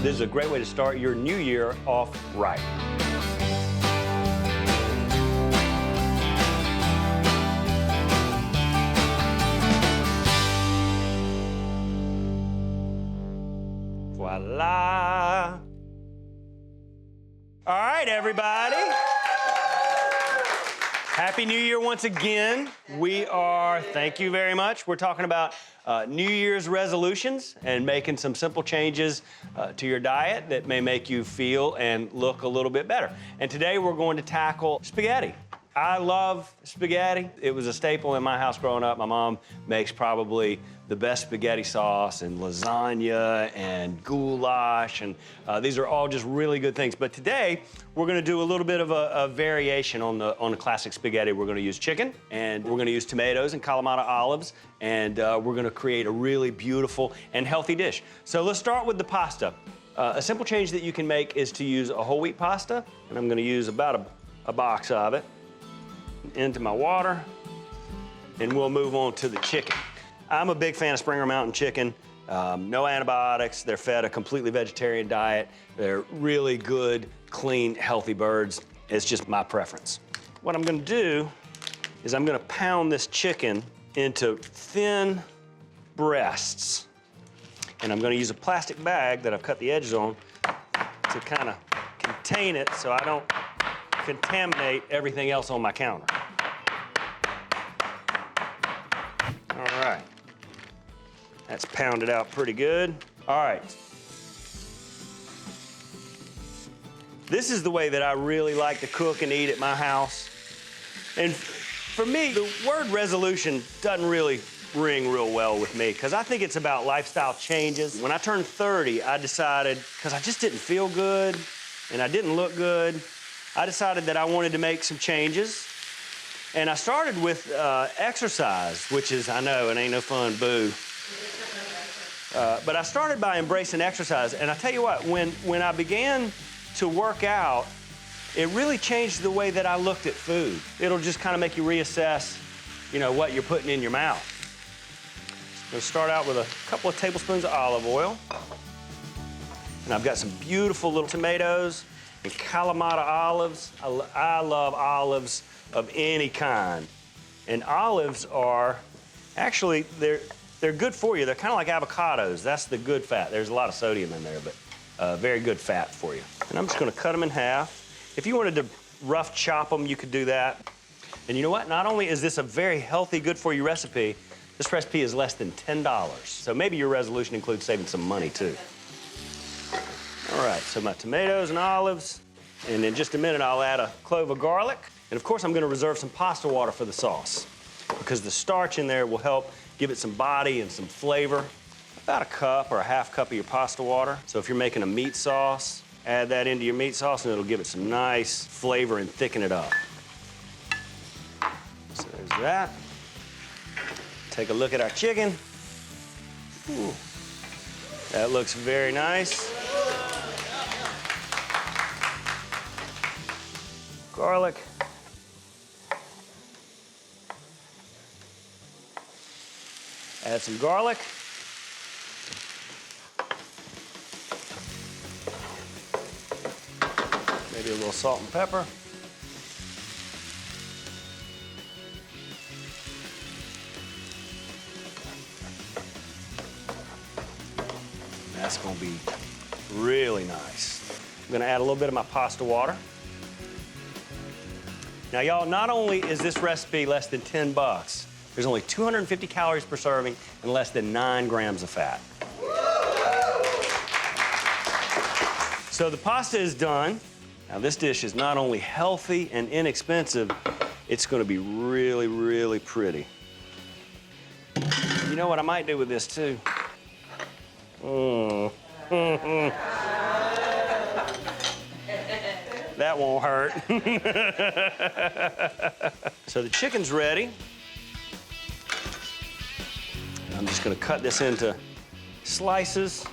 This is a great way to start your new year off right. Voila. All right, everybody. Happy New Year once again. Thank you very much. We're talking about New Year's resolutions and making some simple changes to your diet that may make you feel and look a little bit better. And today we're going to tackle spaghetti. I love spaghetti. It was a staple in my house growing up. My mom makes probably the best spaghetti sauce and lasagna and goulash, and these are all just really good things. But today, we're gonna do a little bit of a variation on the classic spaghetti. We're gonna use chicken, and we're gonna use tomatoes and Kalamata olives, and we're gonna create a really beautiful and healthy dish. So let's start with the pasta. A simple change that you can make is to use a whole wheat pasta, and I'm gonna use about a box of it into my water, and we'll move on to the chicken. I'm a big fan of Springer Mountain chicken. No antibiotics. They're fed a completely vegetarian diet. They're really good, clean, healthy birds. It's just my preference. What I'm gonna do is I'm gonna pound this chicken into thin breasts. And I'm gonna use a plastic bag that I've cut the edges on to kind of contain it so I don't contaminate everything else on my counter. All right. That's pounded out pretty good. All right. This is the way that I really like to cook and eat at my house. And for me, the word resolution doesn't really ring real well with me because I think it's about lifestyle changes. When I turned 30, I decided, because I just didn't feel good and I didn't look good, I decided that I wanted to make some changes. And I started with exercise, which is, I know, it ain't no fun, boo. But I started by embracing exercise. And I tell you what, when I began to work out, it really changed the way that I looked at food. It'll just kind of make you reassess, you know, what you're putting in your mouth. I'm gonna start out with a couple of tablespoons of olive oil. And I've got some beautiful little tomatoes and Kalamata olives. I love olives of any kind. And olives are, actually, they're good for you. They're kind of like avocados. That's the good fat. There's a lot of sodium in there, but very good fat for you. And I'm just gonna cut them in half. If you wanted to rough chop them, you could do that. And you know what? Not only is this a very healthy, good for you recipe, this recipe is less than $10. So maybe your resolution includes saving some money too. All right, so my tomatoes and olives, and in just a minute I'll add a clove of garlic. And of course I'm gonna reserve some pasta water for the sauce because the starch in there will help give it some body and some flavor. About a cup or a half cup of your pasta water. So if you're making a meat sauce, add that into your meat sauce and it'll give it some nice flavor and thicken it up. So there's that. Take a look at our chicken. Ooh. That looks very nice. Garlic. Add some garlic. Maybe a little salt and pepper. That's gonna be really nice. I'm gonna add a little bit of my pasta water. Now, y'all, not only is this recipe less than 10 bucks, there's only 250 calories per serving and less than 9 grams of fat. So the pasta is done. Now, this dish is not only healthy and inexpensive, it's gonna be really, really pretty. You know what I might do with this, too? That won't hurt. So the chicken's ready. I'm just gonna cut this into slices,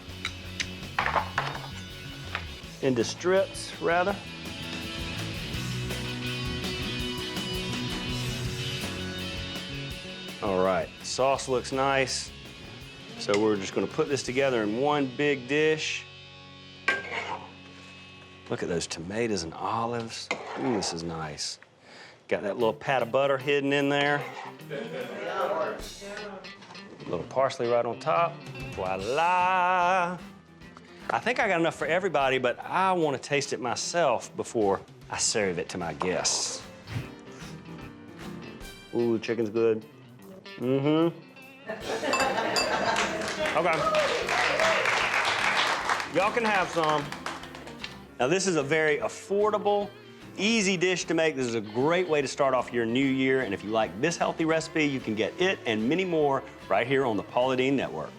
into strips, rather. All right, sauce looks nice. So we're just gonna put this together in one big dish. Look at those tomatoes and olives. Ooh, this is nice. Got that little pat of butter hidden in there. A little parsley right on top. Voila. I think I got enough for everybody, but I want to taste it myself before I serve it to my guests. Ooh, the chicken's good. Mm-hmm. Okay. Y'all can have some. Now, this is a very affordable, easy dish to make. This is a great way to start off your new year. And if you like this healthy recipe, you can get it and many more right here on the Paula Deen Network.